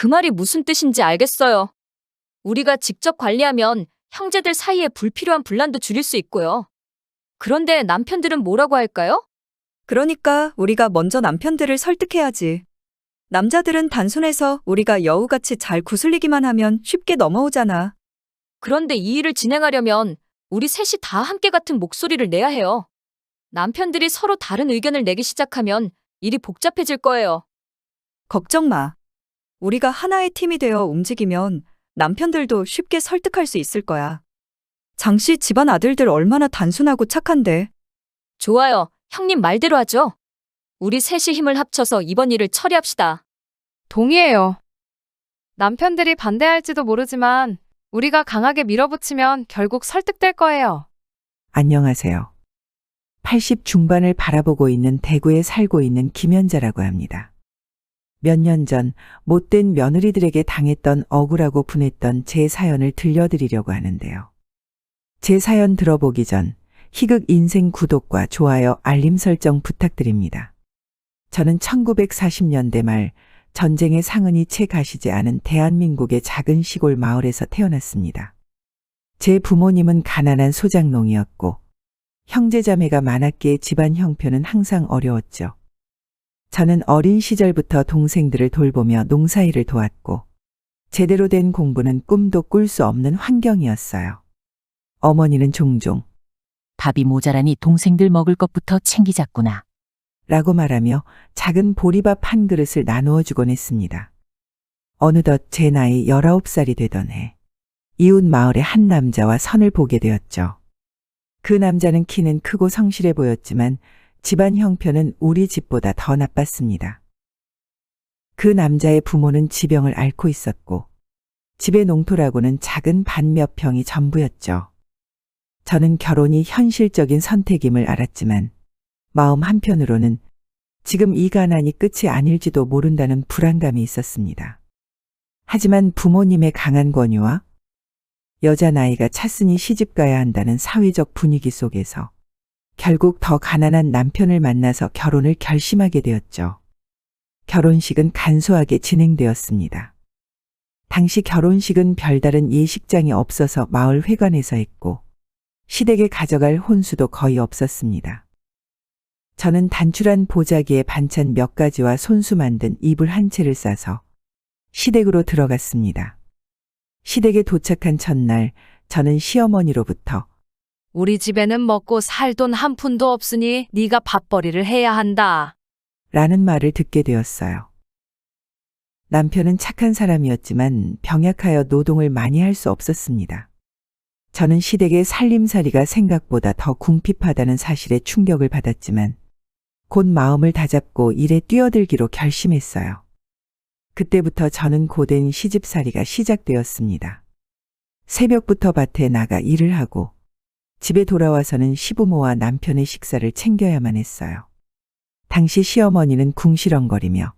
그 말이 무슨 뜻인지 알겠어요. 우리가 직접 관리하면 형제들 사이에 불필요한 분란도 줄일 수 있고요. 그런데 남편들은 뭐라고 할까요? 그러니까 우리가 먼저 남편들을 설득해야지. 남자들은 단순해서 우리가 여우같이 잘 구슬리기만 하면 쉽게 넘어오잖아. 그런데 이 일을 진행하려면 우리 셋이 다 함께 같은 목소리를 내야 해요. 남편들이 서로 다른 의견을 내기 시작하면 일이 복잡해질 거예요. 걱정 마. 우리가 하나의 팀이 되어 움직이면 남편들도 쉽게 설득할 수 있을 거야. 장씨 집안 아들들 얼마나 단순하고 착한데. 좋아요. 형님 말대로 하죠. 우리 셋이 힘을 합쳐서 이번 일을 처리합시다. 동의해요. 남편들이 반대할지도 모르지만 우리가 강하게 밀어붙이면 결국 설득될 거예요. 안녕하세요. 80 중반을 바라보고 있는 대구에 살고 있는 김연자라고 합니다. 몇 년 전 못된 며느리들에게 당했던 억울하고 분했던 제 사연을 들려드리려고 하는데요. 제 사연 들어보기 전 희극 인생 구독과 좋아요, 알림 설정 부탁드립니다. 저는 1940년대 말 전쟁의 상흔이 채 가시지 않은 대한민국의 작은 시골 마을에서 태어났습니다. 제 부모님은 가난한 소작농이었고 형제자매가 많았기에 집안 형편은 항상 어려웠죠. 저는 어린 시절부터 동생들을 돌보며 농사일을 도왔고 제대로 된 공부는 꿈도 꿀 수 없는 환경이었어요. 어머니는 종종 밥이 모자라니 동생들 먹을 것부터 챙기자꾸나. 라고 말하며 작은 보리밥 한 그릇을 나누어 주곤 했습니다. 어느덧 제 나이 19살이 되던 해 이웃 마을의 한 남자와 선을 보게 되었죠. 그 남자는 키는 크고 성실해 보였지만 집안 형편은 우리 집보다 더 나빴습니다. 그 남자의 부모는 지병을 앓고 있었고 집의 농토라고는 작은 밭 몇 평이 전부였죠. 저는 결혼이 현실적인 선택임을 알았지만 마음 한편으로는 지금 이 가난이 끝이 아닐지도 모른다는 불안감이 있었습니다. 하지만 부모님의 강한 권유와 여자 나이가 찼으니 시집가야 한다는 사회적 분위기 속에서 결국 더 가난한 남편을 만나서 결혼을 결심하게 되었죠. 결혼식은 간소하게 진행되었습니다. 당시 결혼식은 별다른 예식장이 없어서 마을 회관에서 했고 시댁에 가져갈 혼수도 거의 없었습니다. 저는 단출한 보자기에 반찬 몇 가지와 손수 만든 이불 한 채를 싸서 시댁으로 들어갔습니다. 시댁에 도착한 첫날 저는 시어머니로부터 우리 집에는 먹고 살 돈 한 푼도 없으니 네가 밥벌이를 해야 한다. 라는 말을 듣게 되었어요. 남편은 착한 사람이었지만 병약하여 노동을 많이 할 수 없었습니다. 저는 시댁의 살림살이가 생각보다 더 궁핍하다는 사실에 충격을 받았지만 곧 마음을 다잡고 일에 뛰어들기로 결심했어요. 그때부터 저는 고된 시집살이가 시작되었습니다. 새벽부터 밭에 나가 일을 하고 집에 돌아와서는 시부모와 남편의 식사를 챙겨야만 했어요. 당시 시어머니는 궁시렁거리며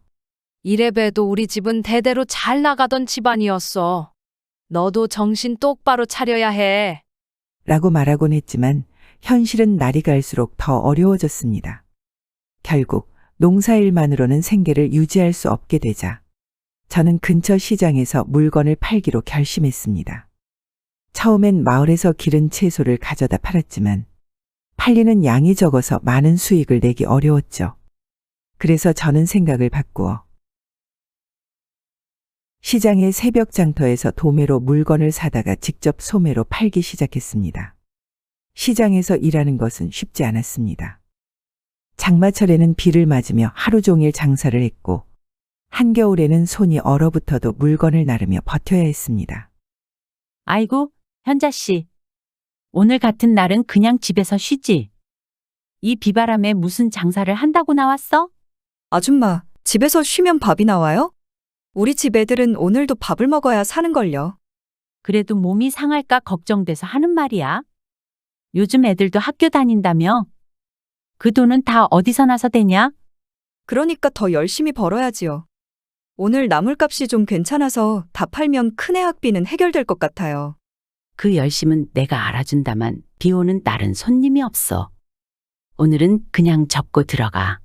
이래봬도 우리 집은 대대로 잘 나가던 집안이었어. 너도 정신 똑바로 차려야 해. 라고 말하곤 했지만 현실은 날이 갈수록 더 어려워졌습니다. 결국 농사일만으로는 생계를 유지할 수 없게 되자 저는 근처 시장에서 물건을 팔기로 결심했습니다. 처음엔 마을에서 기른 채소를 가져다 팔았지만 팔리는 양이 적어서 많은 수익을 내기 어려웠죠. 그래서 저는 생각을 바꾸어 시장의 새벽 장터에서 도매로 물건을 사다가 직접 소매로 팔기 시작했습니다. 시장에서 일하는 것은 쉽지 않았습니다. 장마철에는 비를 맞으며 하루 종일 장사를 했고 한겨울에는 손이 얼어붙어도 물건을 나르며 버텨야 했습니다. 아이고, 현자씨. 오늘 같은 날은 그냥 집에서 쉬지. 이 비바람에 무슨 장사를 한다고 나왔어? 아줌마, 집에서 쉬면 밥이 나와요? 우리 집 애들은 오늘도 밥을 먹어야 사는걸요. 그래도 몸이 상할까 걱정돼서 하는 말이야. 요즘 애들도 학교 다닌다며? 그 돈은 다 어디서 나서 되냐? 그러니까 더 열심히 벌어야지요. 오늘 나물값이 좀 괜찮아서 다 팔면 큰애 학비는 해결될 것 같아요. 그 열심은 내가 알아준다만 비 오는 날은 손님이 없어. 오늘은 그냥 접고 들어가.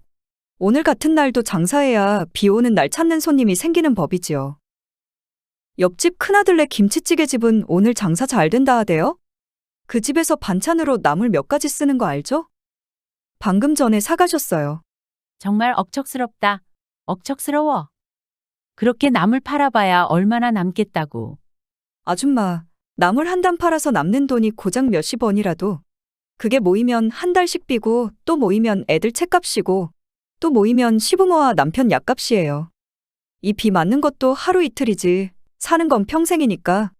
오늘 같은 날도 장사해야 비 오는 날 찾는 손님이 생기는 법이지요. 옆집 큰아들네 김치찌개 집은 오늘 장사 잘 된다 하대요? 그 집에서 반찬으로 나물 몇 가지 쓰는 거 알죠? 방금 전에 사가셨어요. 정말 억척스럽다. 억척스러워. 그렇게 나물 팔아봐야 얼마나 남겠다고. 아줌마, 나물 한 단 팔아서 남는 돈이 고작 몇십 원이라도 그게 모이면 한 달 식비고 또 모이면 애들 책값이고 또 모이면 시부모와 남편 약값이에요. 이 비 맞는 것도 하루 이틀이지 사는 건 평생이니까.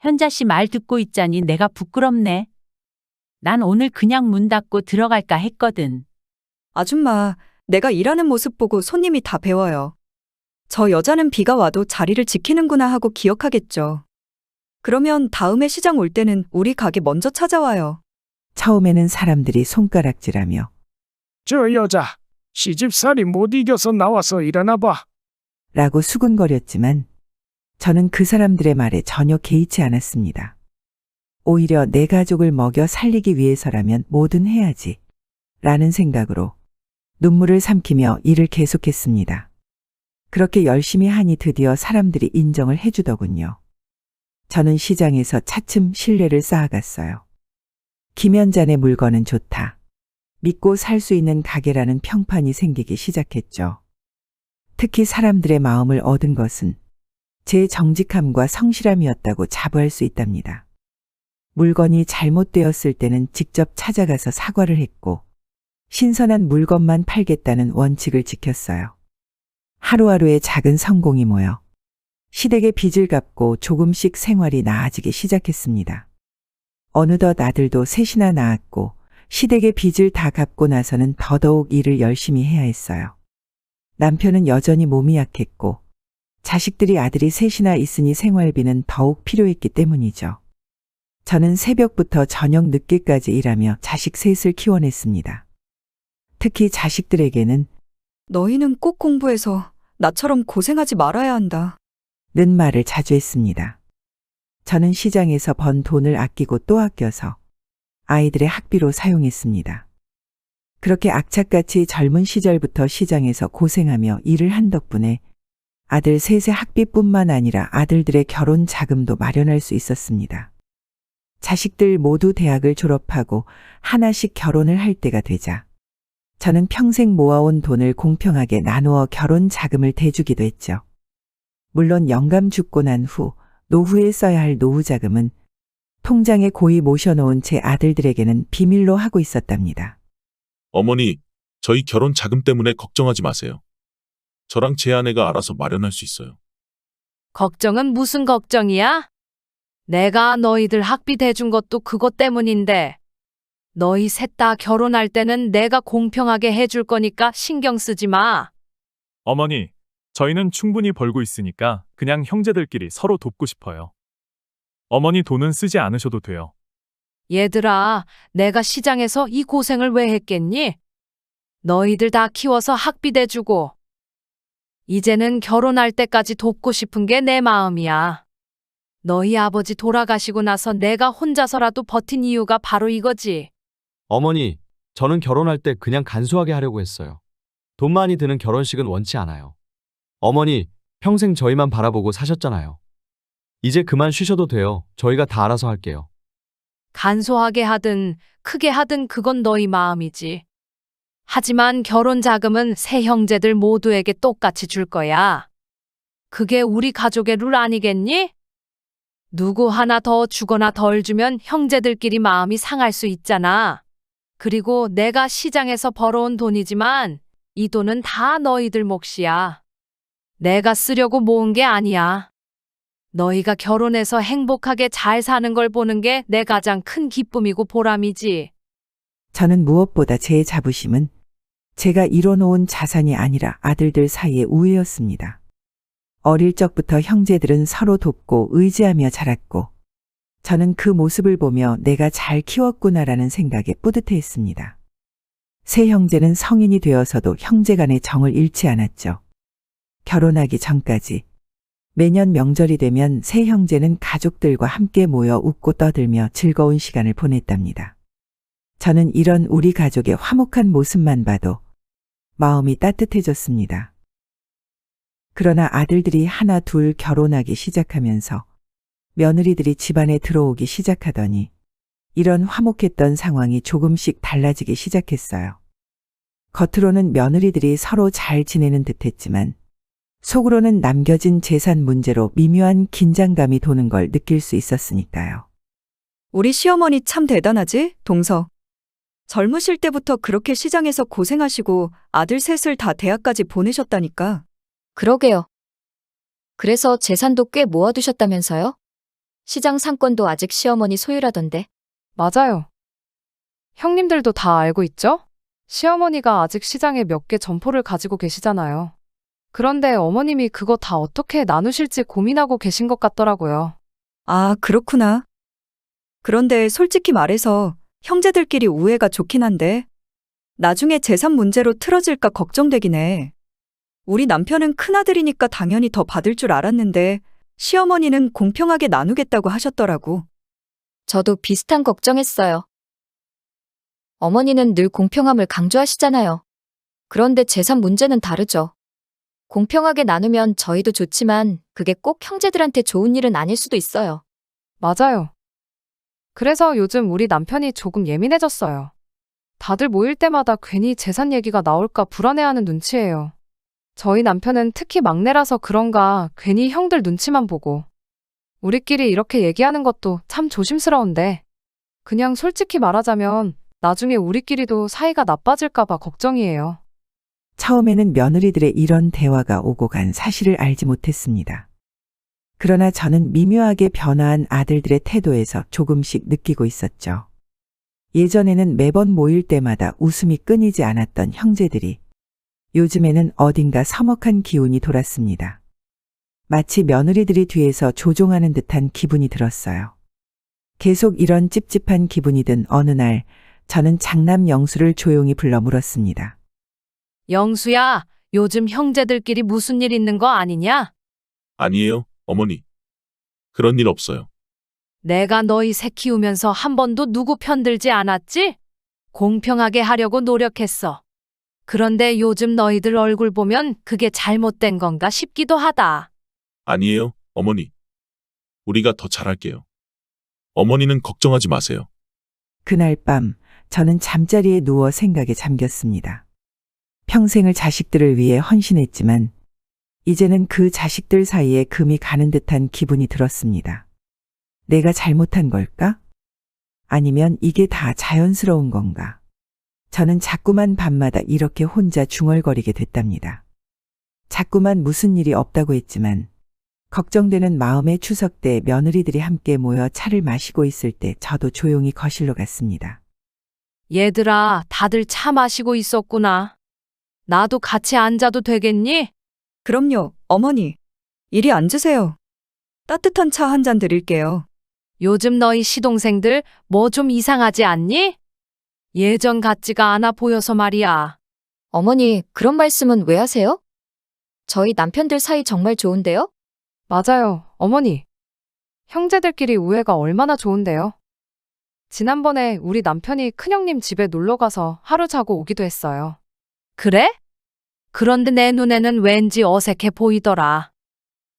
현자 씨 말 듣고 있자니 내가 부끄럽네. 난 오늘 그냥 문 닫고 들어갈까 했거든. 아줌마, 내가 일하는 모습 보고 손님이 다 배워요. 저 여자는 비가 와도 자리를 지키는구나 하고 기억하겠죠. 그러면 다음에 시장 올 때는 우리 가게 먼저 찾아와요. 처음에는 사람들이 손가락질하며 저 여자, 시집살이 못 이겨서 나와서 일하나 봐. 라고 수군거렸지만 저는 그 사람들의 말에 전혀 개의치 않았습니다. 오히려 내 가족을 먹여 살리기 위해서라면 뭐든 해야지 라는 생각으로 눈물을 삼키며 일을 계속했습니다. 그렇게 열심히 하니 드디어 사람들이 인정을 해주더군요. 저는 시장에서 차츰 신뢰를 쌓아갔어요. 김연잔의 물건은 좋다. 믿고 살 수 있는 가게라는 평판이 생기기 시작했죠. 특히 사람들의 마음을 얻은 것은 제 정직함과 성실함이었다고 자부할 수 있답니다. 물건이 잘못되었을 때는 직접 찾아가서 사과를 했고 신선한 물건만 팔겠다는 원칙을 지켰어요. 하루하루의 작은 성공이 모여 시댁의 빚을 갚고 조금씩 생활이 나아지기 시작했습니다. 어느덧 아들도 셋이나 낳았고 시댁의 빚을 다 갚고 나서는 더더욱 일을 열심히 해야 했어요. 남편은 여전히 몸이 약했고 자식들이 아들이 셋이나 있으니 생활비는 더욱 필요했기 때문이죠. 저는 새벽부터 저녁 늦게까지 일하며 자식 셋을 키워냈습니다. 특히 자식들에게는 너희는 꼭 공부해서 나처럼 고생하지 말아야 한다. 는 말을 자주 했습니다. 저는 시장에서 번 돈을 아끼고 또 아껴서 아이들의 학비로 사용했습니다. 그렇게 악착같이 젊은 시절부터 시장에서 고생하며 일을 한 덕분에 아들 셋의 학비뿐만 아니라 아들들의 결혼 자금도 마련할 수 있었습니다. 자식들 모두 대학을 졸업하고 하나씩 결혼을 할 때가 되자 저는 평생 모아온 돈을 공평하게 나누어 결혼 자금을 대주기도 했죠. 물론 영감 죽고 난 후 노후에 써야 할 노후 자금은 통장에 고이 모셔놓은 제 아들들에게는 비밀로 하고 있었답니다. 어머니, 저희 결혼 자금 때문에 걱정하지 마세요. 저랑 제 아내가 알아서 마련할 수 있어요. 걱정은 무슨 걱정이야? 내가 너희들 학비 대준 것도 그것 때문인데. 너희 셋 다 결혼할 때는 내가 공평하게 해줄 거니까 신경 쓰지 마. 어머니, 저희는 충분히 벌고 있으니까 그냥 형제들끼리 서로 돕고 싶어요. 어머니 돈은 쓰지 않으셔도 돼요. 얘들아, 내가 시장에서 이 고생을 왜 했겠니? 너희들 다 키워서 학비 대주고. 이제는 결혼할 때까지 돕고 싶은 게 내 마음이야. 너희 아버지 돌아가시고 나서 내가 혼자서라도 버틴 이유가 바로 이거지. 어머니, 저는 결혼할 때 그냥 간소하게 하려고 했어요. 돈 많이 드는 결혼식은 원치 않아요. 어머니, 평생 저희만 바라보고 사셨잖아요. 이제 그만 쉬셔도 돼요. 저희가 다 알아서 할게요. 간소하게 하든 크게 하든 그건 너희 마음이지. 하지만 결혼 자금은 세 형제들 모두에게 똑같이 줄 거야. 그게 우리 가족의 룰 아니겠니? 누구 하나 더 주거나 덜 주면 형제들끼리 마음이 상할 수 있잖아. 그리고 내가 시장에서 벌어온 돈이지만 이 돈은 다 너희들 몫이야. 내가 쓰려고 모은 게 아니야. 너희가 결혼해서 행복하게 잘 사는 걸 보는 게 내 가장 큰 기쁨이고 보람이지. 저는 무엇보다 제 자부심은 제가 이뤄놓은 자산이 아니라 아들들 사이의 우애였습니다. 어릴 적부터 형제들은 서로 돕고 의지하며 자랐고 저는 그 모습을 보며 내가 잘 키웠구나라는 생각에 뿌듯해했습니다. 세 형제는 성인이 되어서도 형제 간의 정을 잃지 않았죠. 결혼하기 전까지 매년 명절이 되면 세 형제는 가족들과 함께 모여 웃고 떠들며 즐거운 시간을 보냈답니다. 저는 이런 우리 가족의 화목한 모습만 봐도 마음이 따뜻해졌습니다. 그러나 아들들이 하나 둘 결혼하기 시작하면서 며느리들이 집안에 들어오기 시작하더니 이런 화목했던 상황이 조금씩 달라지기 시작했어요. 겉으로는 며느리들이 서로 잘 지내는 듯했지만 속으로는 남겨진 재산 문제로 미묘한 긴장감이 도는 걸 느낄 수 있었으니까요. 우리 시어머니 참 대단하지, 동서. 젊으실 때부터 그렇게 시장에서 고생하시고 아들 셋을 다 대학까지 보내셨다니까. 그러게요. 그래서 재산도 꽤 모아두셨다면서요? 시장 상권도 아직 시어머니 소유라던데. 맞아요. 형님들도 다 알고 있죠? 시어머니가 아직 시장에 몇 개 점포를 가지고 계시잖아요. 그런데 어머님이 그거 다 어떻게 나누실지 고민하고 계신 것 같더라고요. 아, 그렇구나. 그런데 솔직히 말해서 형제들끼리 우애가 좋긴 한데 나중에 재산 문제로 틀어질까 걱정되긴 해. 우리 남편은 큰아들이니까 당연히 더 받을 줄 알았는데 시어머니는 공평하게 나누겠다고 하셨더라고. 저도 비슷한 걱정했어요. 어머니는 늘 공평함을 강조하시잖아요. 그런데 재산 문제는 다르죠. 공평하게 나누면 저희도 좋지만 그게 꼭 형제들한테 좋은 일은 아닐 수도 있어요. 맞아요. 그래서 요즘 우리 남편이 조금 예민해졌어요. 다들 모일 때마다 괜히 재산 얘기가 나올까 불안해하는 눈치예요. 저희 남편은 특히 막내라서 그런가 괜히 형들 눈치만 보고. 우리끼리 이렇게 얘기하는 것도 참 조심스러운데 그냥 솔직히 말하자면 나중에 우리끼리도 사이가 나빠질까 봐 걱정이에요. 처음에는 며느리들의 이런 대화가 오고 간 사실을 알지 못했습니다. 그러나 저는 미묘하게 변화한 아들들의 태도에서 조금씩 느끼고 있었죠. 예전에는 매번 모일 때마다 웃음이 끊이지 않았던 형제들이 요즘에는 어딘가 서먹한 기운이 돌았습니다. 마치 며느리들이 뒤에서 조종하는 듯한 기분이 들었어요. 계속 이런 찝찝한 기분이 든 어느 날 저는 장남 영수를 조용히 불러 물었습니다. 영수야, 요즘 형제들끼리 무슨 일 있는 거 아니냐? 아니에요, 어머니. 그런 일 없어요. 내가 너희 새 키우면서 한 번도 누구 편들지 않았지? 공평하게 하려고 노력했어. 그런데 요즘 너희들 얼굴 보면 그게 잘못된 건가 싶기도 하다. 아니에요, 어머니. 우리가 더 잘할게요. 어머니는 걱정하지 마세요. 그날 밤 저는 잠자리에 누워 생각에 잠겼습니다. 평생을 자식들을 위해 헌신했지만 이제는 그 자식들 사이에 금이 가는 듯한 기분이 들었습니다. 내가 잘못한 걸까? 아니면 이게 다 자연스러운 건가? 저는 자꾸만 밤마다 이렇게 혼자 중얼거리게 됐답니다. 자꾸만 무슨 일이 없다고 했지만 걱정되는 마음에 추석 때 며느리들이 함께 모여 차를 마시고 있을 때 저도 조용히 거실로 갔습니다. 얘들아, 다들 차 마시고 있었구나. 나도 같이 앉아도 되겠니? 그럼요, 어머니. 이리 앉으세요. 따뜻한 차 한 잔 드릴게요. 요즘 너희 시동생들 뭐 좀 이상하지 않니? 예전 같지가 않아 보여서 말이야. 어머니, 그런 말씀은 왜 하세요? 저희 남편들 사이 정말 좋은데요? 맞아요, 어머니. 형제들끼리 우애가 얼마나 좋은데요. 지난번에 우리 남편이 큰형님 집에 놀러 가서 하루 자고 오기도 했어요. 그래? 그런데 내 눈에는 왠지 어색해 보이더라.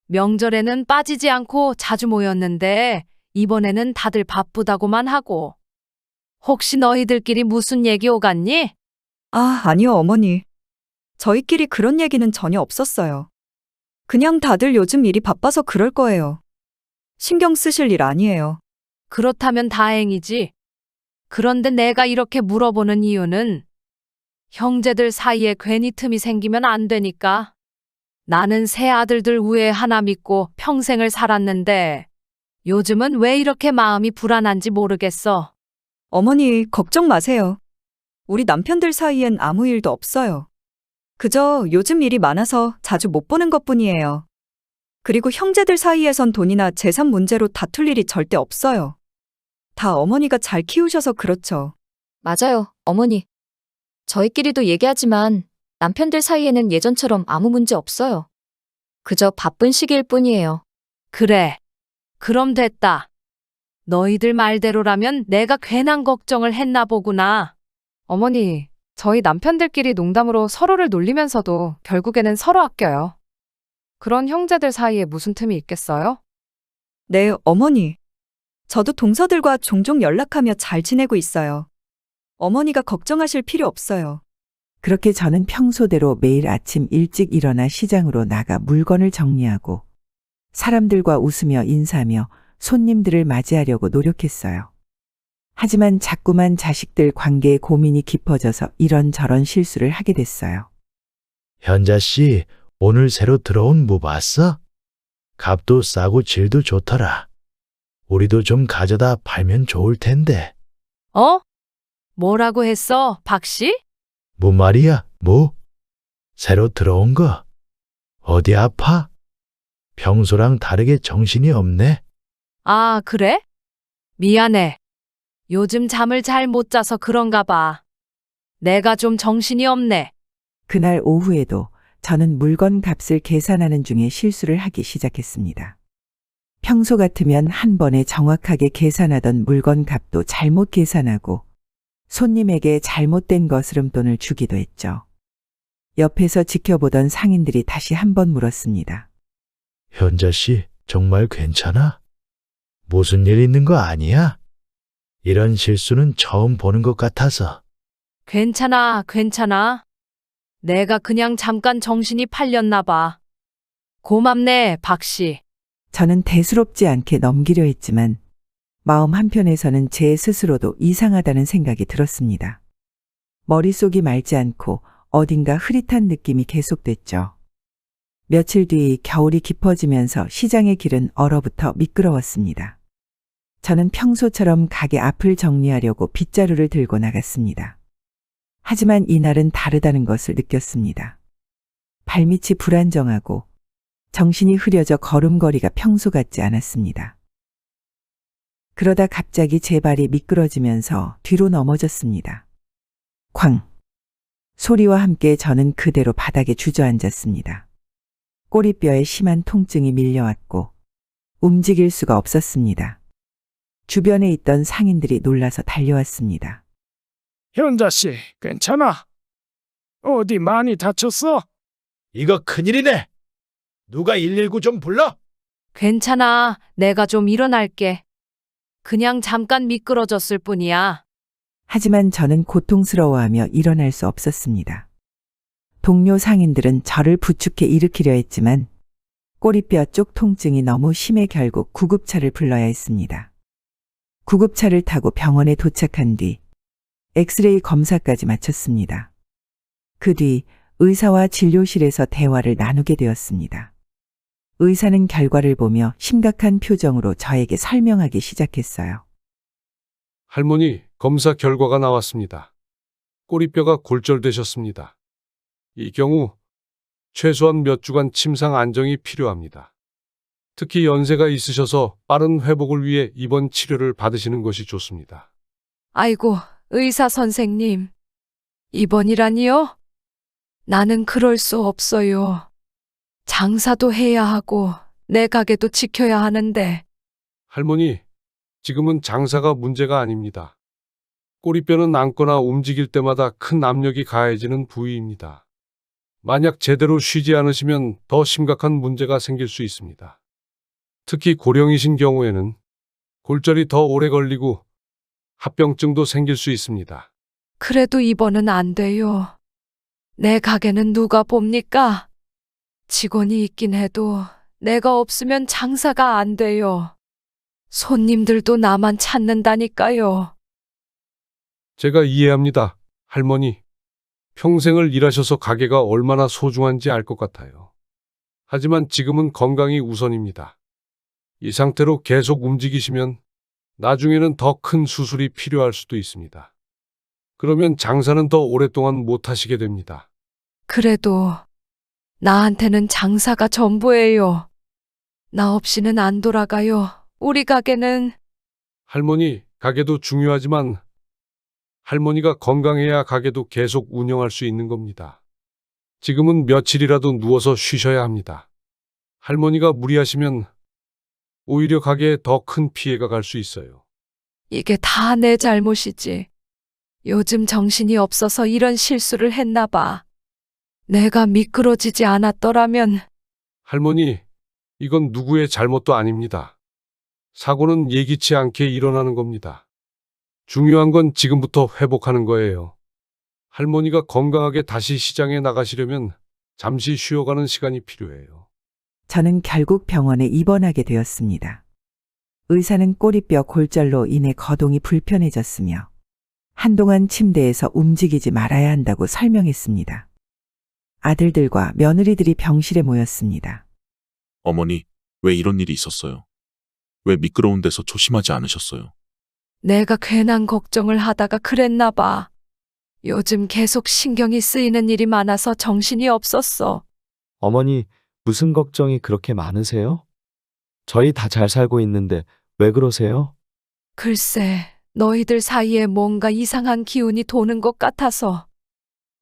명절에는 빠지지 않고 자주 모였는데 이번에는 다들 바쁘다고만 하고. 혹시 너희들끼리 무슨 얘기 오갔니? 아, 아니요, 어머니. 저희끼리 그런 얘기는 전혀 없었어요. 그냥 다들 요즘 일이 바빠서 그럴 거예요. 신경 쓰실 일 아니에요. 그렇다면 다행이지. 그런데 내가 이렇게 물어보는 이유는 형제들 사이에 괜히 틈이 생기면 안 되니까. 나는 새 아들들 우애 하나 믿고 평생을 살았는데 요즘은 왜 이렇게 마음이 불안한지 모르겠어. 어머니, 걱정 마세요. 우리 남편들 사이엔 아무 일도 없어요. 그저 요즘 일이 많아서 자주 못 보는 것뿐이에요. 그리고 형제들 사이에선 돈이나 재산 문제로 다툴 일이 절대 없어요. 다 어머니가 잘 키우셔서 그렇죠. 맞아요, 어머니. 저희끼리도 얘기하지만 남편들 사이에는 예전처럼 아무 문제 없어요. 그저 바쁜 시기일 뿐이에요. 그래. 그럼 됐다. 너희들 말대로라면 내가 괜한 걱정을 했나 보구나. 어머니, 저희 남편들끼리 농담으로 서로를 놀리면서도 결국에는 서로 아껴요. 그런 형제들 사이에 무슨 틈이 있겠어요? 네, 어머니. 저도 동서들과 종종 연락하며 잘 지내고 있어요. 어머니가 걱정하실 필요 없어요. 그렇게 저는 평소대로 매일 아침 일찍 일어나 시장으로 나가 물건을 정리하고 사람들과 웃으며 인사하며 손님들을 맞이하려고 노력했어요. 하지만 자꾸만 자식들 관계에 고민이 깊어져서 이런저런 실수를 하게 됐어요. 현자 씨, 오늘 새로 들어온 무 봤어? 값도 싸고 질도 좋더라. 우리도 좀 가져다 팔면 좋을 텐데. 어? 뭐라고 했어, 박 씨? 무 말이야, 무? 새로 들어온 거. 어디 아파? 평소랑 다르게 정신이 없네. 아, 그래? 미안해. 요즘 잠을 잘 못 자서 그런가 봐. 내가 좀 정신이 없네. 그날 오후에도 저는 물건 값을 계산하는 중에 실수를 하기 시작했습니다. 평소 같으면 한 번에 정확하게 계산하던 물건 값도 잘못 계산하고 손님에게 잘못된 거스름돈을 주기도 했죠. 옆에서 지켜보던 상인들이 다시 한 번 물었습니다. 현자 씨, 정말 괜찮아? 무슨 일 있는 거 아니야? 이런 실수는 처음 보는 것 같아서. 괜찮아, 괜찮아. 내가 그냥 잠깐 정신이 팔렸나 봐. 고맙네, 박 씨. 저는 대수롭지 않게 넘기려 했지만 마음 한편에서는 제 스스로도 이상하다는 생각이 들었습니다. 머릿속이 맑지 않고 어딘가 흐릿한 느낌이 계속됐죠. 며칠 뒤 겨울이 깊어지면서 시장의 길은 얼어붙어 미끄러웠습니다. 저는 평소처럼 가게 앞을 정리하려고 빗자루를 들고 나갔습니다. 하지만 이날은 다르다는 것을 느꼈습니다. 발밑이 불안정하고 정신이 흐려져 걸음걸이가 평소 같지 않았습니다. 그러다 갑자기 제 발이 미끄러지면서 뒤로 넘어졌습니다. 쾅! 소리와 함께 저는 그대로 바닥에 주저앉았습니다. 꼬리뼈에 심한 통증이 밀려왔고 움직일 수가 없었습니다. 주변에 있던 상인들이 놀라서 달려왔습니다. 현자 씨, 괜찮아? 어디 많이 다쳤어? 이거 큰일이네. 누가 119 좀 불러? 괜찮아. 내가 좀 일어날게. 그냥 잠깐 미끄러졌을 뿐이야. 하지만 저는 고통스러워하며 일어날 수 없었습니다. 동료 상인들은 저를 부축해 일으키려 했지만 꼬리뼈 쪽 통증이 너무 심해 결국 구급차를 불러야 했습니다. 구급차를 타고 병원에 도착한 뒤 엑스레이 검사까지 마쳤습니다. 그 뒤 의사와 진료실에서 대화를 나누게 되었습니다. 의사는 결과를 보며 심각한 표정으로 저에게 설명하기 시작했어요. 할머니, 검사 결과가 나왔습니다. 꼬리뼈가 골절되셨습니다. 이 경우 최소한 몇 주간 침상 안정이 필요합니다. 특히 연세가 있으셔서 빠른 회복을 위해 입원 치료를 받으시는 것이 좋습니다. 아이고, 의사 선생님. 입원이라니요? 나는 그럴 수 없어요. 장사도 해야 하고 내 가게도 지켜야 하는데. 할머니, 지금은 장사가 문제가 아닙니다. 꼬리뼈는 앉거나 움직일 때마다 큰 압력이 가해지는 부위입니다. 만약 제대로 쉬지 않으시면 더 심각한 문제가 생길 수 있습니다. 특히 고령이신 경우에는 골절이 더 오래 걸리고 합병증도 생길 수 있습니다. 그래도 입원은 안 돼요. 내 가게는 누가 봅니까? 직원이 있긴 해도 내가 없으면 장사가 안 돼요. 손님들도 나만 찾는다니까요. 제가 이해합니다, 할머니. 평생을 일하셔서 가게가 얼마나 소중한지 알 것 같아요. 하지만 지금은 건강이 우선입니다. 이 상태로 계속 움직이시면 나중에는 더 큰 수술이 필요할 수도 있습니다. 그러면 장사는 더 오랫동안 못 하시게 됩니다. 그래도 나한테는 장사가 전부예요. 나 없이는 안 돌아가요. 우리 가게는. 할머니, 가게도 중요하지만 할머니가 건강해야 가게도 계속 운영할 수 있는 겁니다. 지금은 며칠이라도 누워서 쉬셔야 합니다. 할머니가 무리하시면 오히려 가게에 더 큰 피해가 갈 수 있어요. 이게 다 내 잘못이지. 요즘 정신이 없어서 이런 실수를 했나 봐. 내가 미끄러지지 않았더라면. 할머니, 이건 누구의 잘못도 아닙니다. 사고는 예기치 않게 일어나는 겁니다. 중요한 건 지금부터 회복하는 거예요. 할머니가 건강하게 다시 시장에 나가시려면 잠시 쉬어가는 시간이 필요해요. 저는 결국 병원에 입원하게 되었습니다. 의사는 꼬리뼈 골절로 인해 거동이 불편해졌으며 한동안 침대에서 움직이지 말아야 한다고 설명했습니다. 아들들과 며느리들이 병실에 모였습니다. 어머니, 왜 이런 일이 있었어요? 왜 미끄러운 데서 조심하지 않으셨어요? 내가 괜한 걱정을 하다가 그랬나 봐. 요즘 계속 신경이 쓰이는 일이 많아서 정신이 없었어. 어머니, 무슨 걱정이 그렇게 많으세요? 저희 다 잘 살고 있는데 왜 그러세요? 글쎄, 너희들 사이에 뭔가 이상한 기운이 도는 것 같아서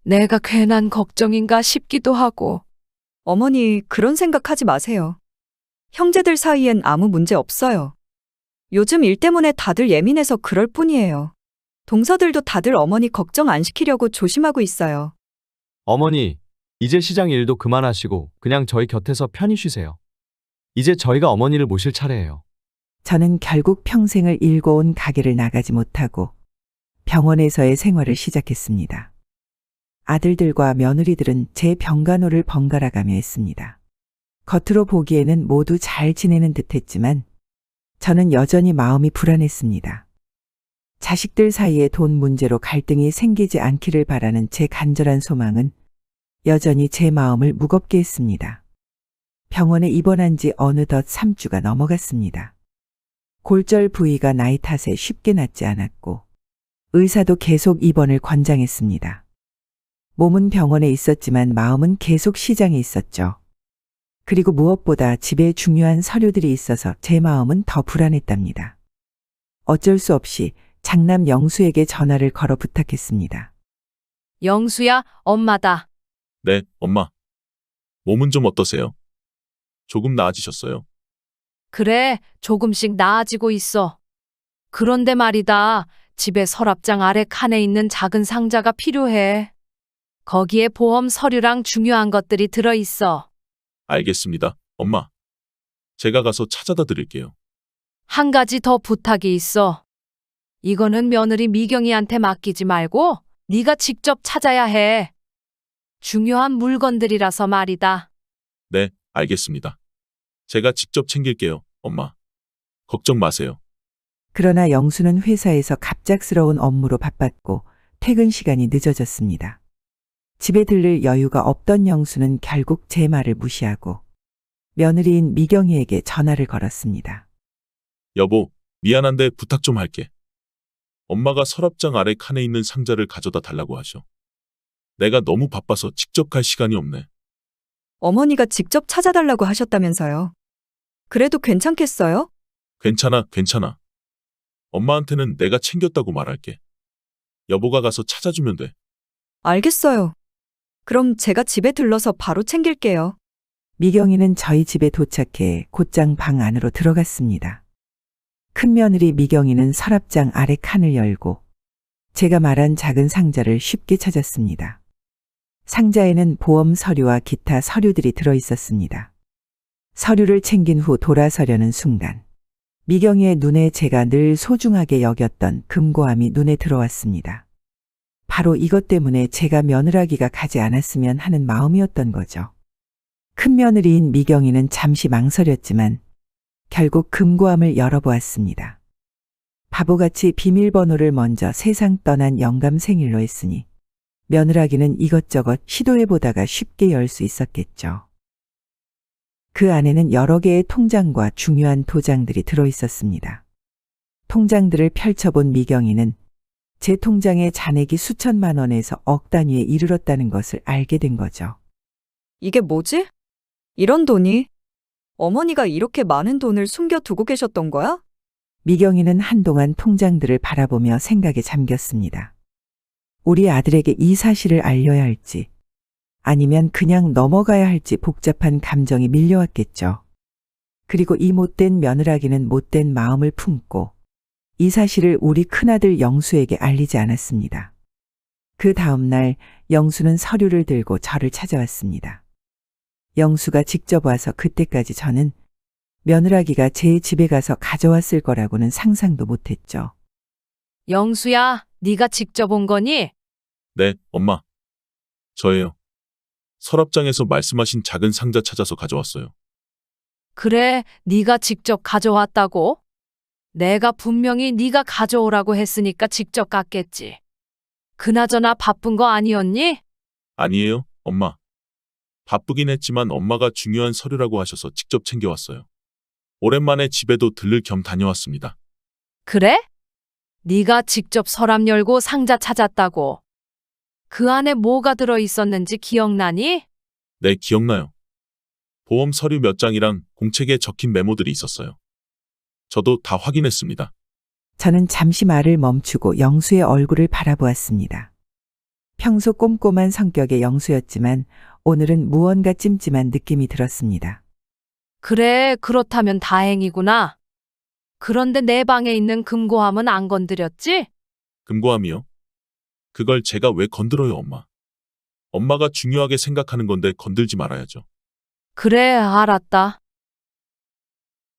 내가 괜한 걱정인가 싶기도 하고. 어머니, 그런 생각하지 마세요. 형제들 사이엔 아무 문제 없어요. 요즘 일 때문에 다들 예민해서 그럴 뿐이에요. 동서들도 다들 어머니 걱정 안 시키려고 조심하고 있어요. 어머니, 이제 시장 일도 그만하시고 그냥 저희 곁에서 편히 쉬세요. 이제 저희가 어머니를 모실 차례예요. 저는 결국 평생을 일궈온 가게를 나가지 못하고 병원에서의 생활을 시작했습니다. 아들들과 며느리들은 제 병간호를 번갈아가며 했습니다. 겉으로 보기에는 모두 잘 지내는 듯했지만 저는 여전히 마음이 불안했습니다. 자식들 사이에 돈 문제로 갈등이 생기지 않기를 바라는 제 간절한 소망은 여전히 제 마음을 무겁게 했습니다. 병원에 입원한 지 어느덧 3주가 넘어갔습니다. 골절 부위가 나이 탓에 쉽게 낫지 않았고 의사도 계속 입원을 권장했습니다. 몸은 병원에 있었지만 마음은 계속 시장에 있었죠. 그리고 무엇보다 집에 중요한 서류들이 있어서 제 마음은 더 불안했답니다. 어쩔 수 없이 장남 영수에게 전화를 걸어 부탁했습니다. 영수야, 엄마다. 네, 엄마. 몸은 좀 어떠세요? 조금 나아지셨어요? 그래, 조금씩 나아지고 있어. 그런데 말이다, 집에 서랍장 아래 칸에 있는 작은 상자가 필요해. 거기에 보험 서류랑 중요한 것들이 들어있어. 알겠습니다, 엄마. 제가 가서 찾아다 드릴게요. 한 가지 더 부탁이 있어. 이거는 며느리 미경이한테 맡기지 말고 네가 직접 찾아야 해. 중요한 물건들이라서 말이다. 네, 알겠습니다. 제가 직접 챙길게요, 엄마. 걱정 마세요. 그러나 영수는 회사에서 갑작스러운 업무로 바빴고 퇴근 시간이 늦어졌습니다. 집에 들를 여유가 없던 영수는 결국 제 말을 무시하고 며느리인 미경이에게 전화를 걸었습니다. 여보, 미안한데 부탁 좀 할게. 엄마가 서랍장 아래 칸에 있는 상자를 가져다 달라고 하셔. 내가 너무 바빠서 직접 갈 시간이 없네. 어머니가 직접 찾아달라고 하셨다면서요. 그래도 괜찮겠어요? 괜찮아. 엄마한테는 내가 챙겼다고 말할게. 여보가 가서 찾아주면 돼. 알겠어요. 그럼 제가 집에 들러서 바로 챙길게요. 미경이는 저희 집에 도착해 곧장 방 안으로 들어갔습니다. 큰며느리 미경이는 서랍장 아래 칸을 열고 제가 말한 작은 상자를 쉽게 찾았습니다. 상자에는 보험 서류와 기타 서류들이 들어있었습니다. 서류를 챙긴 후 돌아서려는 순간 미경이의 눈에 제가 늘 소중하게 여겼던 금고함이 눈에 들어왔습니다. 바로 이것 때문에 제가 며느라기가 가지 않았으면 하는 마음이었던 거죠. 큰며느리인 미경이는 잠시 망설였지만 결국 금고함을 열어보았습니다. 바보같이 비밀번호를 먼저 세상 떠난 영감 생일로 했으니 며느라기는 이것저것 시도해보다가 쉽게 열 수 있었겠죠. 그 안에는 여러 개의 통장과 중요한 도장들이 들어있었습니다. 통장들을 펼쳐본 미경이는 제 통장의 잔액이 수천만 원에서 억 단위에 이르렀다는 것을 알게 된 거죠. 이게 뭐지? 이런 돈이? 어머니가 이렇게 많은 돈을 숨겨두고 계셨던 거야? 미경이는 한동안 통장들을 바라보며 생각에 잠겼습니다. 우리 아들에게 이 사실을 알려야 할지 아니면 그냥 넘어가야 할지 복잡한 감정이 밀려왔겠죠. 그리고 이 못된 며느라기는 못된 마음을 품고 이 사실을 우리 큰아들 영수에게 알리지 않았습니다. 그 다음 날 영수는 서류를 들고 저를 찾아왔습니다. 영수가 직접 와서 그때까지 저는 며느라기가 제 집에 가서 가져왔을 거라고는 상상도 못했죠. 영수야, 네가 직접 온 거니? 네, 엄마. 저예요. 서랍장에서 말씀하신 작은 상자 찾아서 가져왔어요. 그래, 네가 직접 가져왔다고? 내가 분명히 네가 가져오라고 했으니까 직접 갔겠지. 그나저나 바쁜 거 아니었니? 아니에요, 엄마. 바쁘긴 했지만 엄마가 중요한 서류라고 하셔서 직접 챙겨왔어요. 오랜만에 집에도 들를 겸 다녀왔습니다. 그래? 네가 직접 서랍 열고 상자 찾았다고. 그 안에 뭐가 들어 있었는지 기억나니? 네, 기억나요. 보험 서류 몇 장이랑 공책에 적힌 메모들이 있었어요. 저도 다 확인했습니다. 저는 잠시 말을 멈추고 영수의 얼굴을 바라보았습니다. 평소 꼼꼼한 성격의 영수였지만 오늘은 무언가 찜찜한 느낌이 들었습니다. 그래, 그렇다면 다행이구나. 그런데 내 방에 있는 금고함은 안 건드렸지? 금고함이요? 그걸 제가 왜 건드려요, 엄마? 엄마가 중요하게 생각하는 건데 건들지 말아야죠. 그래, 알았다.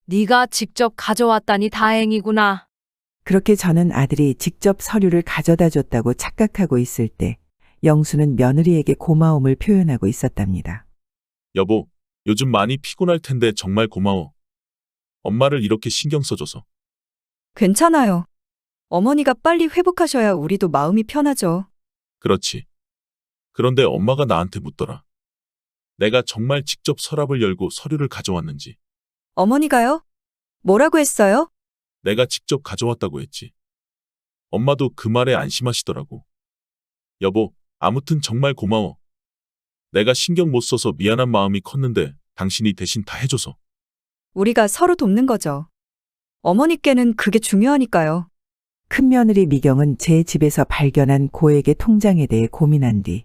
네가 직접 가져왔다니 다행이구나. 그렇게 저는 아들이 직접 서류를 가져다 줬다고 착각하고 있을 때 영수는 며느리에게 고마움을 표현하고 있었답니다. 여보, 요즘 많이 피곤할 텐데 정말 고마워. 엄마를 이렇게 신경 써줘서. 괜찮아요. 어머니가 빨리 회복하셔야 우리도 마음이 편하죠. 그렇지. 그런데 엄마가 나한테 묻더라. 내가 정말 직접 서랍을 열고 서류를 가져왔는지. 어머니가요? 뭐라고 했어요? 내가 직접 가져왔다고 했지. 엄마도 그 말에 안심하시더라고. 여보, 아무튼 정말 고마워. 내가 신경 못 써서 미안한 마음이 컸는데 당신이 대신 다 해줘서. 우리가 서로 돕는 거죠. 어머니께는 그게 중요하니까요. 큰며느리 미경은 제 집에서 발견한 고액의 통장에 대해 고민한 뒤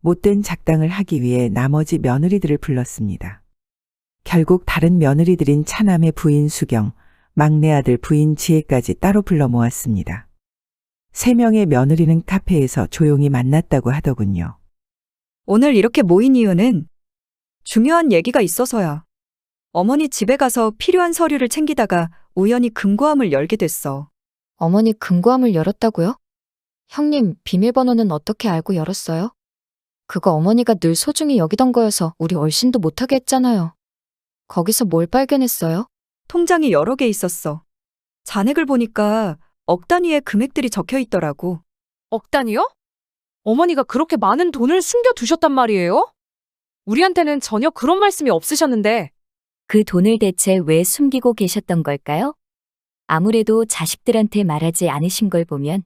못된 작당을 하기 위해 나머지 며느리들을 불렀습니다. 결국 다른 며느리들인 차남의 부인 수경, 막내 아들 부인 지혜까지 따로 불러 모았습니다. 3명의 며느리는 카페에서 조용히 만났다고 하더군요. 오늘 이렇게 모인 이유는 중요한 얘기가 있어서야. 어머니 집에 가서 필요한 서류를 챙기다가 우연히 금고함을 열게 됐어. 어머니 금고함을 열었다고요? 형님, 비밀번호는 어떻게 알고 열었어요? 그거 어머니가 늘 소중히 여기던 거여서 우리 얼씬도 못하게 했잖아요. 거기서 뭘 발견했어요? 통장이 여러 개 있었어. 잔액을 보니까 억 단위의 금액들이 적혀 있더라고. 억 단위요? 어머니가 그렇게 많은 돈을 숨겨두셨단 말이에요? 우리한테는 전혀 그런 말씀이 없으셨는데. 그 돈을 대체 왜 숨기고 계셨던 걸까요? 아무래도 자식들한테 말하지 않으신 걸 보면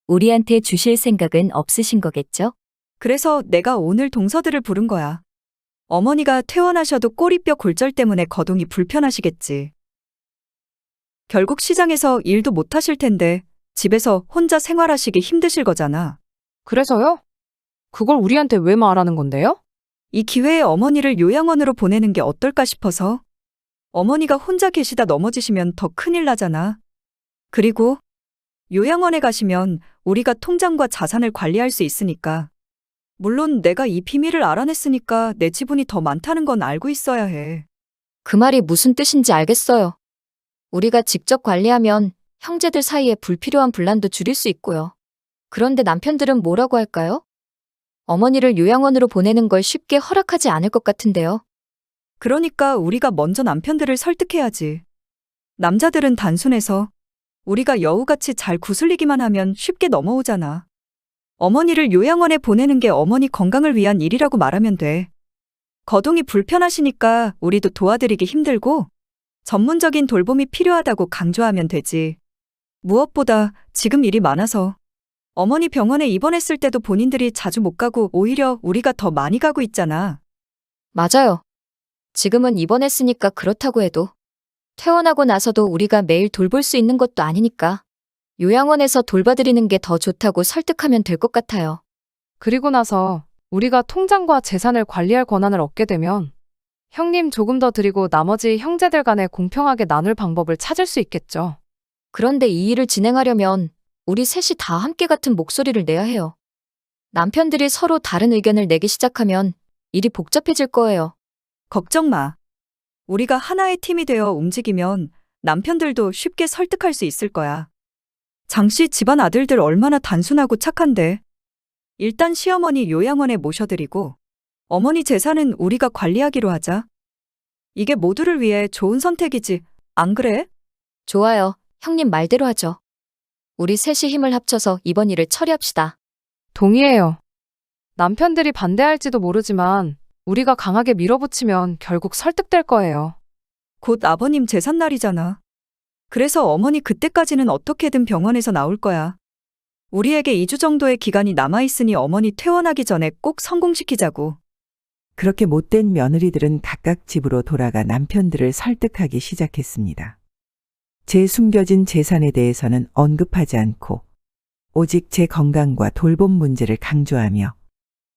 우리한테 주실 생각은 없으신 거겠죠? 그래서 내가 오늘 동서들을 부른 거야. 어머니가 퇴원하셔도 꼬리뼈 골절 때문에 거동이 불편하시겠지. 결국 시장에서 일도 못 하실 텐데 집에서 혼자 생활하시기 힘드실 거잖아. 그래서요? 그걸 우리한테 왜 말하는 건데요? 이 기회에 어머니를 요양원으로 보내는 게 어떨까 싶어서. 어머니가 혼자 계시다 넘어지시면 더 큰일 나잖아. 그리고 요양원에 가시면 우리가 통장과 자산을 관리할 수 있으니까. 물론 내가 이 비밀을 알아냈으니까 내 지분이 더 많다는 건 알고 있어야 해. 그 말이 무슨 뜻인지 알겠어요. 우리가 직접 관리하면 형제들 사이에 불필요한 분란도 줄일 수 있고요. 그런데 남편들은 뭐라고 할까요? 어머니를 요양원으로 보내는 걸 쉽게 허락하지 않을 것 같은데요. 그러니까 우리가 먼저 남편들을 설득해야지. 남자들은 단순해서 우리가 여우같이 잘 구슬리기만 하면 쉽게 넘어오잖아. 어머니를 요양원에 보내는 게 어머니 건강을 위한 일이라고 말하면 돼. 거동이 불편하시니까 우리도 도와드리기 힘들고 전문적인 돌봄이 필요하다고 강조하면 되지. 무엇보다 지금 일이 많아서 어머니 병원에 입원했을 때도 본인들이 자주 못 가고 오히려 우리가 더 많이 가고 있잖아. 맞아요. 지금은 입원했으니까 그렇다고 해도 퇴원하고 나서도 우리가 매일 돌볼 수 있는 것도 아니니까 요양원에서 돌봐드리는 게 더 좋다고 설득하면 될 것 같아요. 그리고 나서 우리가 통장과 재산을 관리할 권한을 얻게 되면 형님 조금 더 드리고 나머지 형제들 간에 공평하게 나눌 방법을 찾을 수 있겠죠. 그런데 이 일을 진행하려면 우리 셋이 다 함께 같은 목소리를 내야 해요. 남편들이 서로 다른 의견을 내기 시작하면 일이 복잡해질 거예요. 걱정 마. 우리가 하나의 팀이 되어 움직이면 남편들도 쉽게 설득할 수 있을 거야. 장씨 집안 아들들 얼마나 단순하고 착한데. 일단 시어머니 요양원에 모셔드리고 어머니 재산은 우리가 관리하기로 하자. 이게 모두를 위해 좋은 선택이지, 안 그래? 좋아요. 형님 말대로 하죠. 우리 셋이 힘을 합쳐서 이번 일을 처리합시다. 동의해요. 남편들이 반대할지도 모르지만 우리가 강하게 밀어붙이면 결국 설득될 거예요. 곧 아버님 제삿날이잖아. 그래서 어머니 그때까지는 어떻게든 병원에서 나올 거야. 우리에게 2주 정도의 기간이 남아있으니 어머니 퇴원하기 전에 꼭 성공시키자고. 그렇게 못된 며느리들은 각각 집으로 돌아가 남편들을 설득하기 시작했습니다. 제 숨겨진 재산에 대해서는 언급하지 않고 오직 제 건강과 돌봄 문제를 강조하며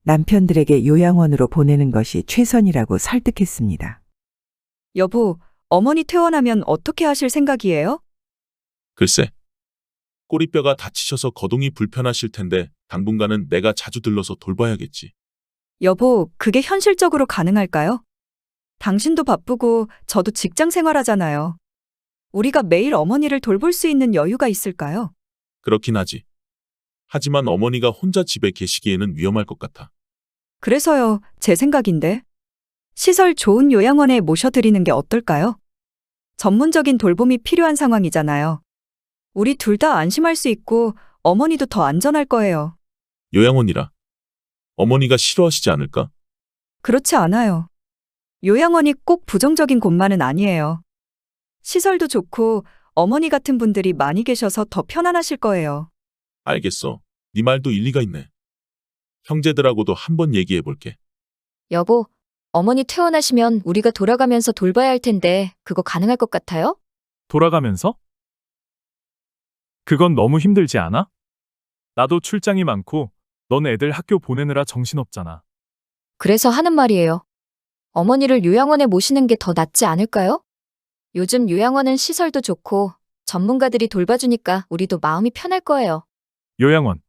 남편들에게 요양원으로 보내는 것이 최선이라고 설득했습니다. 여보, 어머니 퇴원하면 어떻게 하실 생각이에요? 글쎄, 꼬리뼈가 다치셔서 거동이 불편하실 텐데 당분간은 내가 자주 들러서 돌봐야겠지. 여보, 그게 현실적으로 가능할까요? 당신도 바쁘고 저도 직장 생활하잖아요. 우리가 매일 어머니를 돌볼 수 있는 여유가 있을까요? 그렇긴 하지. 하지만 어머니가 혼자 집에 계시기에는 위험할 것 같아. 그래서요, 제 생각인데. 시설 좋은 요양원에 모셔드리는 게 어떨까요? 전문적인 돌봄이 필요한 상황이잖아요. 우리 둘 다 안심할 수 있고 어머니도 더 안전할 거예요. 요양원이라. 어머니가 싫어하시지 않을까? 그렇지 않아요. 요양원이 꼭 부정적인 곳만은 아니에요. 시설도 좋고 어머니 같은 분들이 많이 계셔서 더 편안하실 거예요. 알겠어. 네 말도 일리가 있네. 형제들하고도 한번 얘기해 볼게. 여보, 어머니 퇴원하시면 우리가 돌아가면서 돌봐야 할 텐데 그거 가능할 것 같아요? 돌아가면서? 그건 너무 힘들지 않아? 나도 출장이 많고 넌 애들 학교 보내느라 정신없잖아. 그래서 하는 말이에요. 어머니를 요양원에 모시는 게 더 낫지 않을까요? 요즘 요양원은 시설도 좋고 전문가들이 돌봐주니까 우리도 마음이 편할 거예요. 요양원.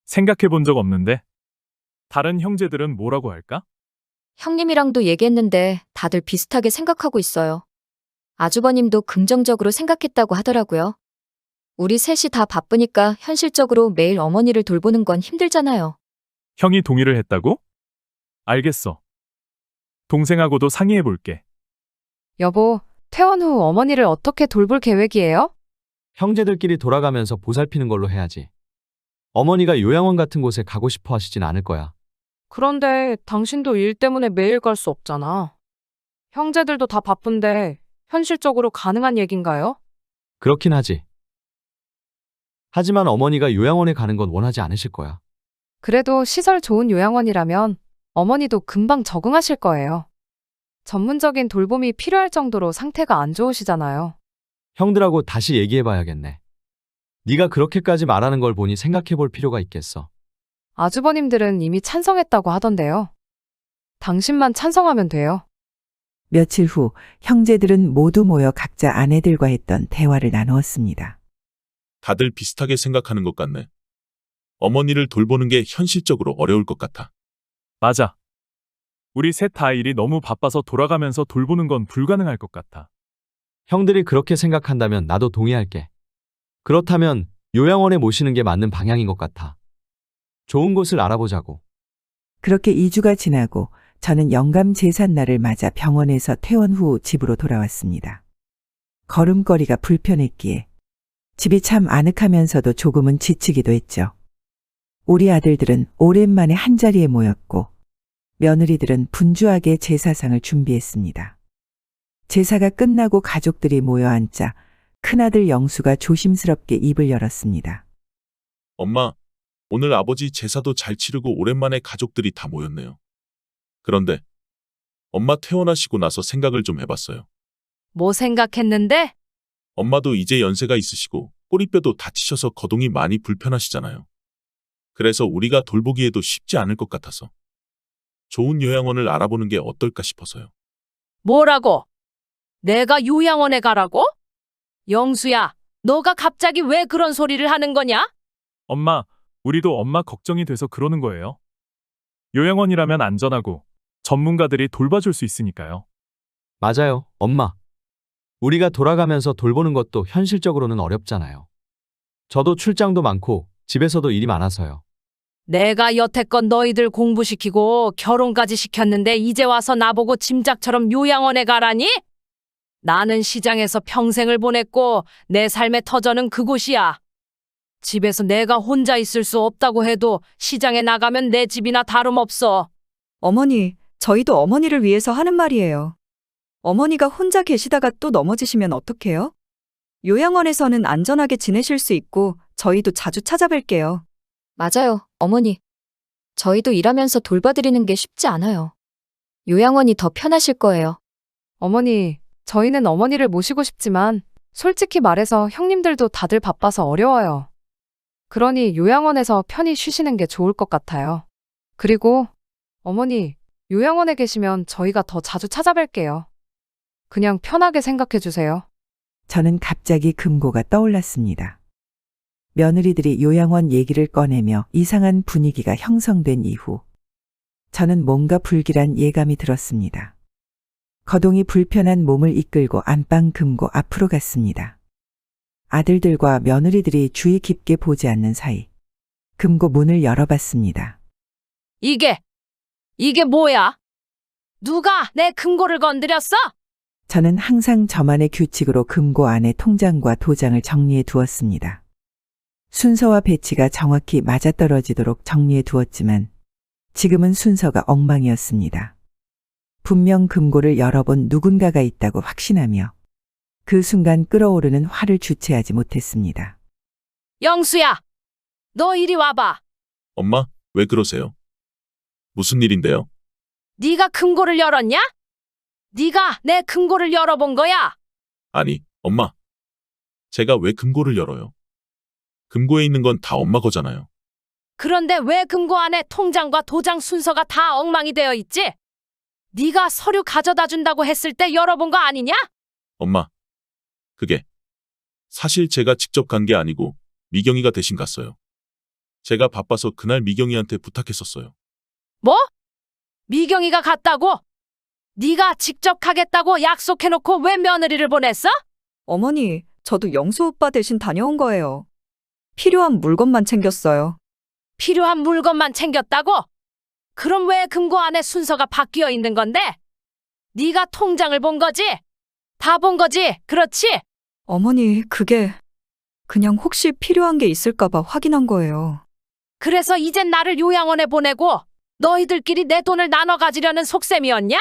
생각해 본 적 없는데. 다른 형제들은 뭐라고 할까? 형님이랑도 얘기했는데 다들 비슷하게 생각하고 있어요. 아주버님도 긍정적으로 생각했다고 하더라고요. 우리 셋이 다 바쁘니까 현실적으로 매일 어머니를 돌보는 건 힘들잖아요. 형이 동의를 했다고? 알겠어. 동생하고도 상의해 볼게. 여보, 퇴원 후 어머니를 어떻게 돌볼 계획이에요? 형제들끼리 돌아가면서 보살피는 걸로 해야지. 어머니가 요양원 같은 곳에 가고 싶어 하시진 않을 거야. 그런데 당신도 일 때문에 매일 갈 수 없잖아. 형제들도 다 바쁜데 현실적으로 가능한 얘긴가요? 그렇긴 하지. 하지만 어머니가 요양원에 가는 건 원하지 않으실 거야. 그래도 시설 좋은 요양원이라면 어머니도 금방 적응하실 거예요. 전문적인 돌봄이 필요할 정도로 상태가 안 좋으시잖아요. 형들하고 다시 얘기해봐야겠네. 네가 그렇게까지 말하는 걸 보니 생각해볼 필요가 있겠어. 아주버님들은 이미 찬성했다고 하던데요. 당신만 찬성하면 돼요. 며칠 후 형제들은 모두 모여 각자 아내들과 했던 대화를 나누었습니다. 다들 비슷하게 생각하는 것 같네. 어머니를 돌보는 게 현실적으로 어려울 것 같아. 맞아. 우리 셋 다 일이 너무 바빠서 돌아가면서 돌보는 건 불가능할 것 같아. 형들이 그렇게 생각한다면 나도 동의할게. 그렇다면 요양원에 모시는 게 맞는 방향인 것 같아. 좋은 곳을 알아보자고. 그렇게 2주가 지나고 저는 영감 제삿날을 맞아 병원에서 퇴원 후 집으로 돌아왔습니다. 걸음걸이가 불편했기에 집이 참 아늑하면서도 조금은 지치기도 했죠. 우리 아들들은 오랜만에 한자리에 모였고 며느리들은 분주하게 제사상을 준비했습니다. 제사가 끝나고 가족들이 모여 앉자 큰아들 영수가 조심스럽게 입을 열었습니다. 엄마, 오늘 아버지 제사도 잘 치르고 오랜만에 가족들이 다 모였네요. 그런데 엄마 퇴원하시고 나서 생각을 좀 해봤어요. 뭐 생각했는데? 엄마도 이제 연세가 있으시고 꼬리뼈도 다치셔서 거동이 많이 불편하시잖아요. 그래서 우리가 돌보기에도 쉽지 않을 것 같아서 좋은 요양원을 알아보는 게 어떨까 싶어서요. 뭐라고? 내가 요양원에 가라고? 영수야, 너가 갑자기 왜 그런 소리를 하는 거냐? 엄마, 우리도 엄마 걱정이 돼서 그러는 거예요. 요양원이라면 안전하고 전문가들이 돌봐줄 수 있으니까요. 맞아요, 엄마. 우리가 돌아가면서 돌보는 것도 현실적으로는 어렵잖아요. 저도 출장도 많고 집에서도 일이 많아서요. 내가 여태껏 너희들 공부시키고 결혼까지 시켰는데 이제 와서 나보고 짐작처럼 요양원에 가라니? 나는 시장에서 평생을 보냈고 내 삶의 터전은 그곳이야. 집에서 내가 혼자 있을 수 없다고 해도 시장에 나가면 내 집이나 다름없어. 어머니, 저희도 어머니를 위해서 하는 말이에요. 어머니가 혼자 계시다가 또 넘어지시면 어떡해요? 요양원에서는 안전하게 지내실 수 있고 저희도 자주 찾아뵐게요. 맞아요, 어머니. 저희도 일하면서 돌봐드리는 게 쉽지 않아요. 요양원이 더 편하실 거예요. 어머니, 저희는 어머니를 모시고 싶지만 솔직히 말해서 형님들도 다들 바빠서 어려워요. 그러니 요양원에서 편히 쉬시는 게 좋을 것 같아요. 그리고 어머니, 요양원에 계시면 저희가 더 자주 찾아뵐게요. 그냥 편하게 생각해 주세요. 저는 갑자기 금고가 떠올랐습니다. 며느리들이 요양원 얘기를 꺼내며 이상한 분위기가 형성된 이후 저는 뭔가 불길한 예감이 들었습니다. 거동이 불편한 몸을 이끌고 안방 금고 앞으로 갔습니다. 아들들과 며느리들이 주의 깊게 보지 않는 사이 금고 문을 열어봤습니다. 이게 뭐야? 누가 내 금고를 건드렸어? 저는 항상 저만의 규칙으로 금고 안에 통장과 도장을 정리해 두었습니다. 순서와 배치가 정확히 맞아떨어지도록 정리해 두었지만 지금은 순서가 엉망이었습니다. 분명 금고를 열어본 누군가가 있다고 확신하며 그 순간 끓어오르는 화를 주체하지 못했습니다. 영수야, 너 이리 와봐. 엄마, 왜 그러세요? 무슨 일인데요? 네가 금고를 열었냐? 네가 내 금고를 열어본 거야? 아니, 엄마. 제가 왜 금고를 열어요? 금고에 있는 건 다 엄마 거잖아요. 그런데 왜 금고 안에 통장과 도장 순서가 다 엉망이 되어 있지? 네가 서류 가져다 준다고 했을 때 열어본 거 아니냐? 엄마, 그게 사실 제가 직접 간 게 아니고 미경이가 대신 갔어요. 제가 바빠서 그날 미경이한테 부탁했었어요. 뭐? 미경이가 갔다고? 네가 직접 가겠다고 약속해놓고 왜 며느리를 보냈어? 어머니, 저도 영수 오빠 대신 다녀온 거예요. 필요한 물건만 챙겼어요. 필요한 물건만 챙겼다고? 그럼 왜 금고 안에 순서가 바뀌어 있는 건데? 네가 통장을 본 거지? 다 본 거지? 그렇지? 어머니, 그게 그냥 혹시 필요한 게 있을까봐 확인한 거예요. 그래서 이젠 나를 요양원에 보내고 너희들끼리 내 돈을 나눠 가지려는 속셈이었냐?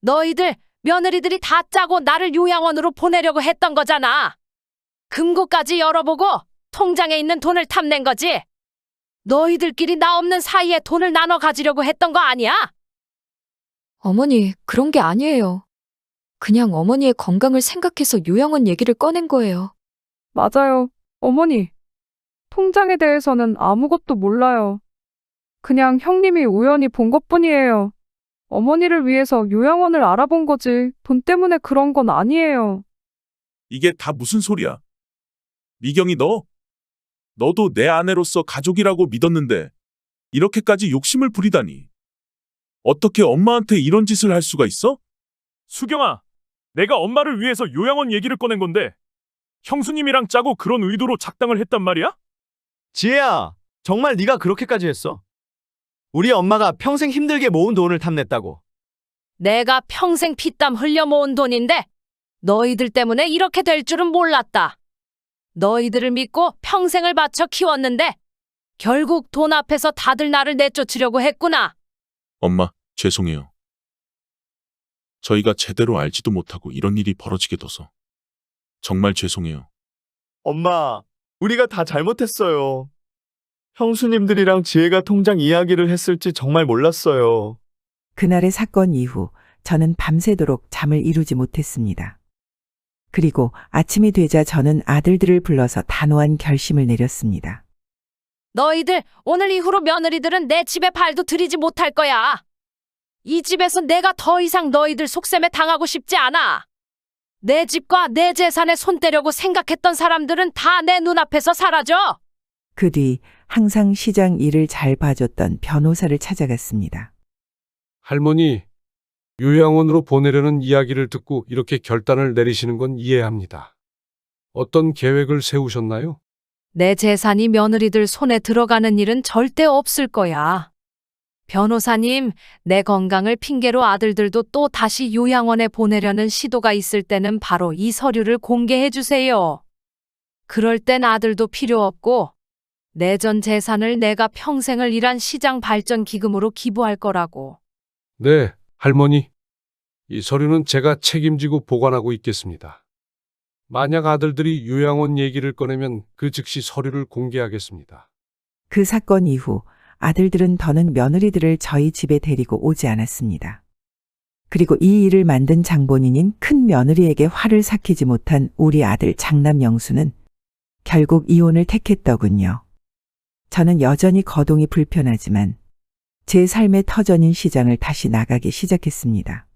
너희들 며느리들이 다 짜고 나를 요양원으로 보내려고 했던 거잖아. 금고까지 열어보고 통장에 있는 돈을 탐낸 거지. 너희들끼리 나 없는 사이에 돈을 나눠 가지려고 했던 거 아니야? 어머니, 그런 게 아니에요. 그냥 어머니의 건강을 생각해서 요양원 얘기를 꺼낸 거예요. 맞아요, 어머니. 통장에 대해서는 아무것도 몰라요. 그냥 형님이 우연히 본 것뿐이에요. 어머니를 위해서 요양원을 알아본 거지 돈 때문에 그런 건 아니에요. 이게 다 무슨 소리야? 미경이 너도 내 아내로서 가족이라고 믿었는데 이렇게까지 욕심을 부리다니. 어떻게 엄마한테 이런 짓을 할 수가 있어? 수경아, 내가 엄마를 위해서 요양원 얘기를 꺼낸 건데 형수님이랑 짜고 그런 의도로 작당을 했단 말이야? 지혜야, 정말 네가 그렇게까지 했어? 우리 엄마가 평생 힘들게 모은 돈을 탐냈다고. 내가 평생 피땀 흘려 모은 돈인데 너희들 때문에 이렇게 될 줄은 몰랐다. 너희들을 믿고 평생을 바쳐 키웠는데 결국 돈 앞에서 다들 나를 내쫓으려고 했구나. 엄마, 죄송해요. 저희가 제대로 알지도 못하고 이런 일이 벌어지게 둬서 정말 죄송해요. 엄마, 우리가 다 잘못했어요. 형수님들이랑 지혜가 통장 이야기를 했을지 정말 몰랐어요. 그날의 사건 이후 저는 밤새도록 잠을 이루지 못했습니다. 그리고 아침이 되자 저는 아들들을 불러서 단호한 결심을 내렸습니다. 너희들 오늘 이후로 며느리들은 내 집에 발도 들이지 못할 거야. 이 집에서 내가 더 이상 너희들 속셈에 당하고 싶지 않아. 내 집과 내 재산에 손 떼려고 생각했던 사람들은 다 내 눈앞에서 사라져. 그 뒤 항상 시장 일을 잘 봐줬던 변호사를 찾아갔습니다. 할머니, 요양원으로 보내려는 이야기를 듣고 이렇게 결단을 내리시는 건 이해합니다. 어떤 계획을 세우셨나요? 내 재산이 며느리들 손에 들어가는 일은 절대 없을 거야. 변호사님, 내 건강을 핑계로 아들들도 또 다시 요양원에 보내려는 시도가 있을 때는 바로 이 서류를 공개해 주세요. 그럴 땐 아들도 필요 없고 내 전 재산을 내가 평생을 일한 시장 발전 기금으로 기부할 거라고. 네, 할머니. 이 서류는 제가 책임지고 보관하고 있겠습니다. 만약 아들들이 요양원 얘기를 꺼내면 그 즉시 서류를 공개하겠습니다. 그 사건 이후 아들들은 더는 며느리들을 저희 집에 데리고 오지 않았습니다. 그리고 이 일을 만든 장본인인 큰 며느리에게 화를 삭히지 못한 우리 아들 장남 영수는 결국 이혼을 택했더군요. 저는 여전히 거동이 불편하지만 제 삶의 터전인 시장을 다시 나가기 시작했습니다.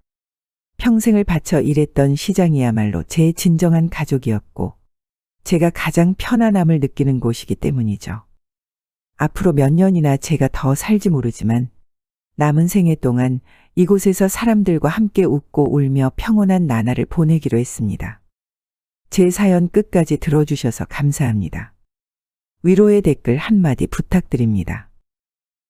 평생을 바쳐 일했던 시장이야말로 제 진정한 가족이었고 제가 가장 편안함을 느끼는 곳이기 때문이죠. 앞으로 몇 년이나 제가 더 살지 모르지만 남은 생애 동안 이곳에서 사람들과 함께 웃고 울며 평온한 나날을 보내기로 했습니다. 제 사연 끝까지 들어주셔서 감사합니다. 위로의 댓글 한마디 부탁드립니다.